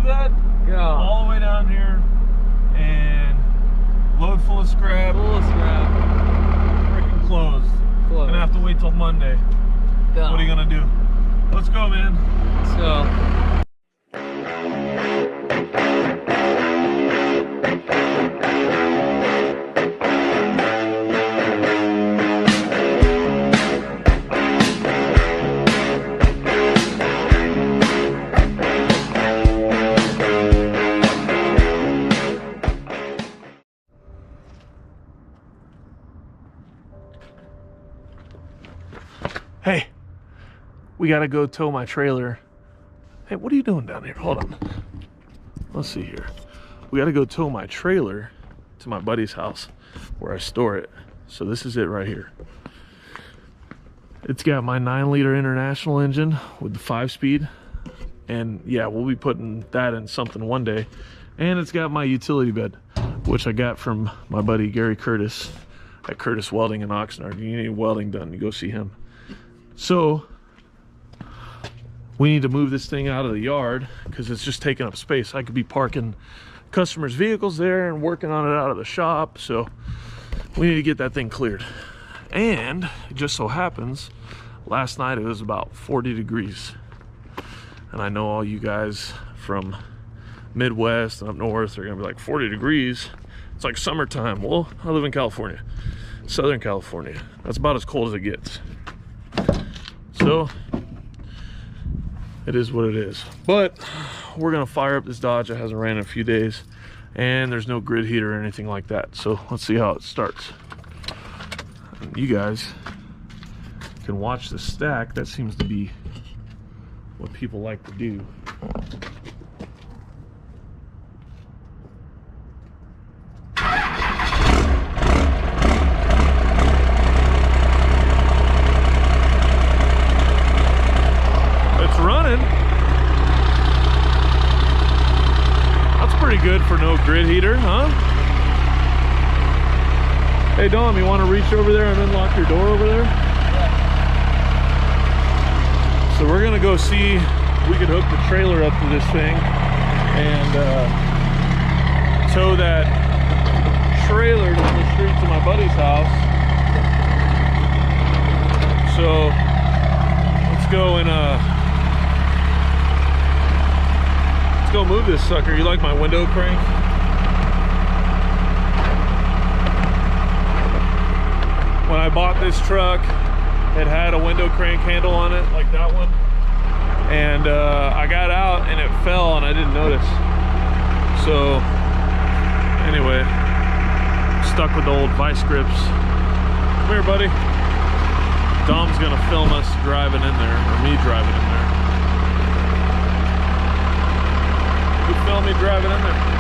that? Yeah. All the way down here and load full of scrap. Full of scrap. Freaking closed. Gonna have to wait till Monday. Yeah. What are you gonna do? Let's go, man. Let's go. Hey, we gotta go tow my trailer. Hey, what are you doing down here? Hold on. Let's see here. We gotta go tow my trailer to my buddy's house where I store it. So this is it right here. It's got my 9-liter International engine with the 5-speed. And yeah, we'll be putting that in something one day. And it's got my utility bed, which I got from my buddy Gary Curtis at Curtis Welding in Oxnard. If you need welding done, you go see him. So we need to move this thing out of the yard because it's just taking up space. I could be parking customers' vehicles there and working on it out of the shop. So we need to get that thing cleared. And it just so happens, last night it was about 40 degrees. And I know all you guys from Midwest and up north are gonna be like, 40 degrees? It's like summertime. Well, I live in California, Southern California. That's about as cold as it gets. So it is what it is. But we're gonna fire up this Dodge. It hasn't ran in a few days and there's no grid heater or anything like that. So let's see how it starts. And you guys can watch the stack. That seems to be what people like to do. Good for no grid heater, huh? Hey Dom, you want to reach over there and unlock your door over there? Yeah. So we're gonna go see if we could hook the trailer up to this thing and tow that trailer down the street to my buddy's house. So let's go and go move this sucker. You like my window crank? When I bought this truck, it had a window crank handle on it, like that one. And I got out and it fell and I didn't notice. So anyway, stuck with the old vice grips. Come here, buddy. Dom's gonna film us driving in there, or me driving in there. You film me driving in there.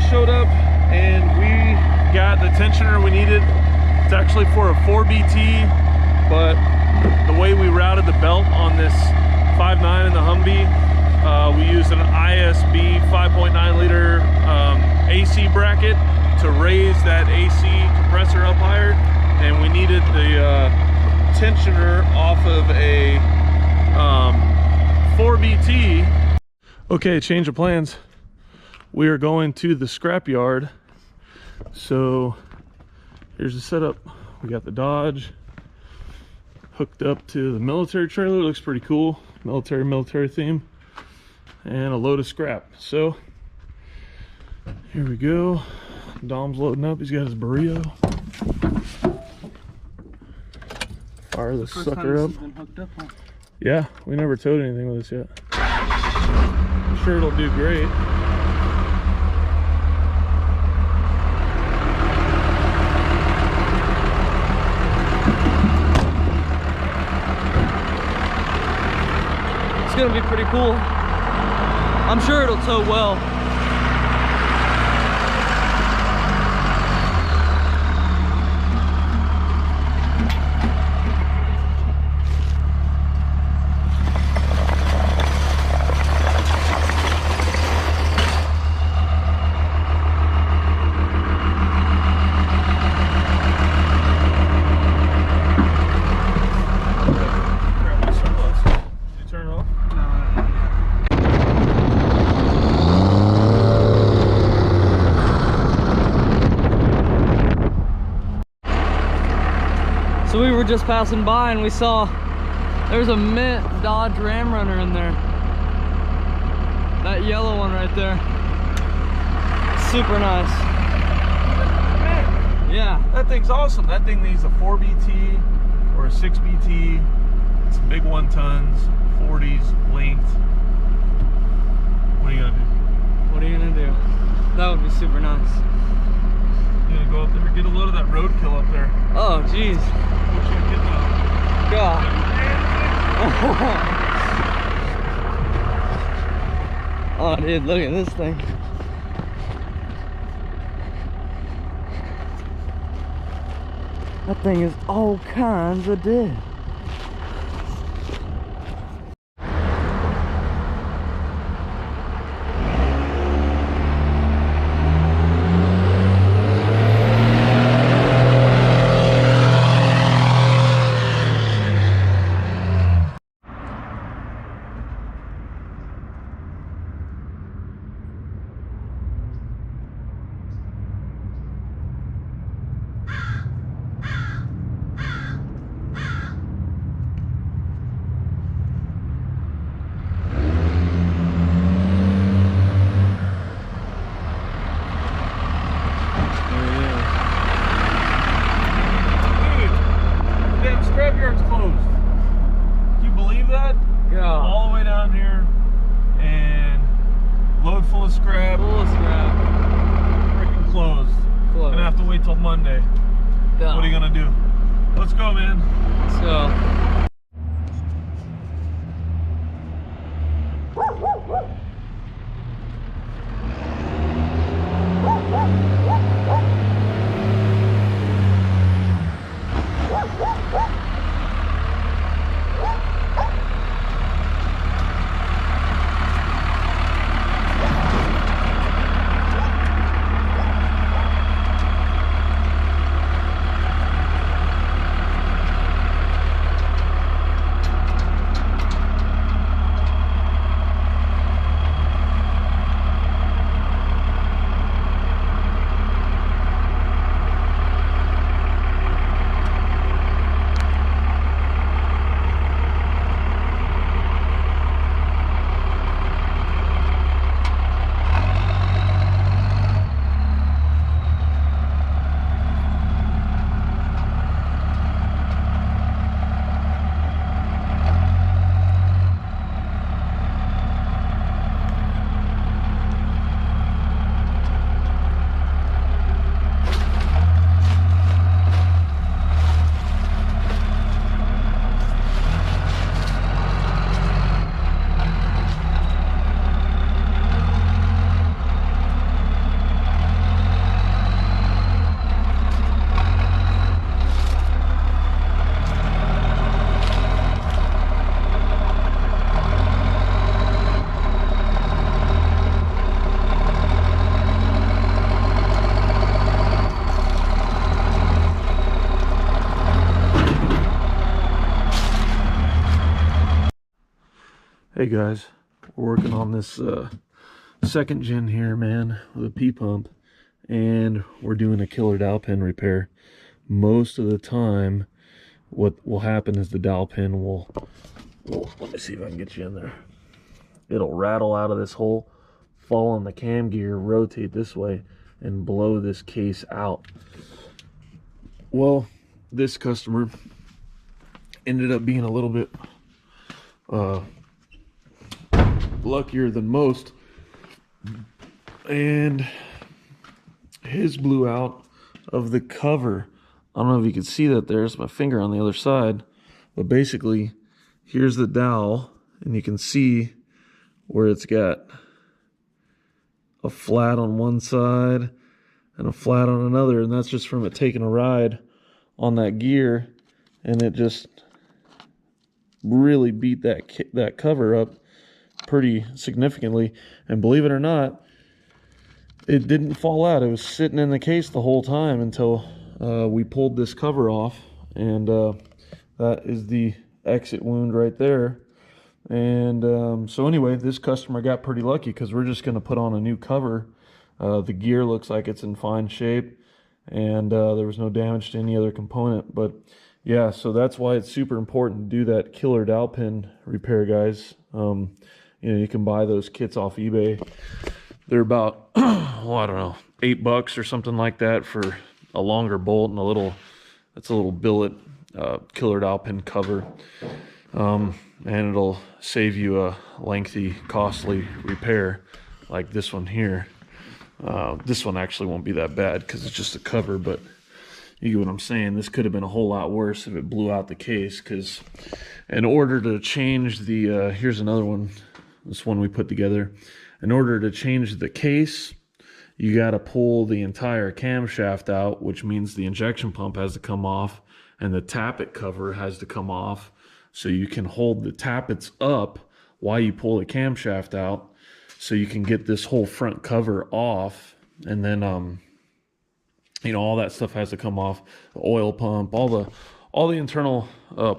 Showed up and we got the tensioner we needed. It's actually for a 4BT, but the way we routed the belt on this 5.9 in the Humvee, we used an ISB 5.9 liter AC bracket to raise that AC compressor up higher, and we needed the tensioner off of a 4BT. Okay, change of plans. We are going to the scrapyard. So here's the setup. We got the Dodge hooked up to the military trailer. Looks pretty cool. military theme, and a load of scrap. So here we go. Dom's loading up. He's got his burrito. Fire this sucker up. Been hooked up, huh? Yeah, we never towed anything with this yet. I'm sure it'll do great. It's gonna be pretty cool. I'm sure it'll tow well. So we were just passing by and we saw there's a mint Dodge Ram Runner in there. That yellow one right there. Super nice. Yeah. That thing's awesome. That thing needs a 4BT or a 6BT. It's big 1 tons, 40s, length. What are you gonna do? What are you gonna do? That would be super nice. You gonna go up there, get a load of that roadkill up there. Oh, jeez. God. Oh, dude, look at this thing. That thing is all kinds of dead. Scrapyard's closed. Can you believe that? Yeah. All the way down here and load full of scrap. Full of scrap. Freaking closed. Gonna have to wait till Monday. Duh. What are you gonna do? Let's go, man. Let's go. Hey guys, we're working on this second gen here, man, with a P-pump, and we're doing a killer dowel pin repair. Most of the time, what will happen is the dowel pin will Well, let me see if I can get you in there. It'll rattle out of this hole, fall on the cam gear, rotate this way, and blow this case out. Well, this customer ended up being a little bit luckier than most, and his blew out of the cover. I don't know if you can see that. There's my finger on the other side, but basically here's the dowel, and you can see where it's got a flat on one side and a flat on another, and that's just from it taking a ride on that gear, and it just really beat that cover up pretty significantly. And believe it or not, it didn't fall out. It was sitting in the case the whole time until we pulled this cover off, and that is the exit wound right there. And so anyway, this customer got pretty lucky because we're just going to put on a new cover. The gear looks like it's in fine shape, and there was no damage to any other component. But yeah, so that's why it's super important to do that killer dowel pin repair, guys. You know, you can buy those kits off eBay. They're about, well, I don't know, $8 or something like that for a longer bolt and it's a little billet killer dowel pin cover. And it'll save you a lengthy, costly repair like this one here. This one actually won't be that bad because it's just a cover, but you get what I'm saying. This could have been a whole lot worse if it blew out the case, because in order to change the, here's another one, this one we put together. In order to change the case, you got to pull the entire camshaft out, which means the injection pump has to come off and the tappet cover has to come off, so you can hold the tappets up while you pull the camshaft out, so you can get this whole front cover off. And then you know, all that stuff has to come off. The oil pump, all the internal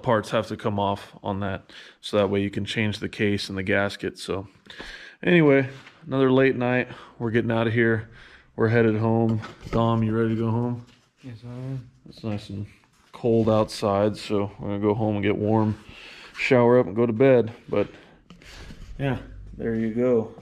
parts have to come off on that, so that way you can change the case and the gasket. So anyway, another late night. We're getting out of here. We're headed home. Dom, you ready to go home? Yes, I am. It's nice and cold outside, so we're gonna go home and get warm, shower up, and go to bed. But yeah, there you go.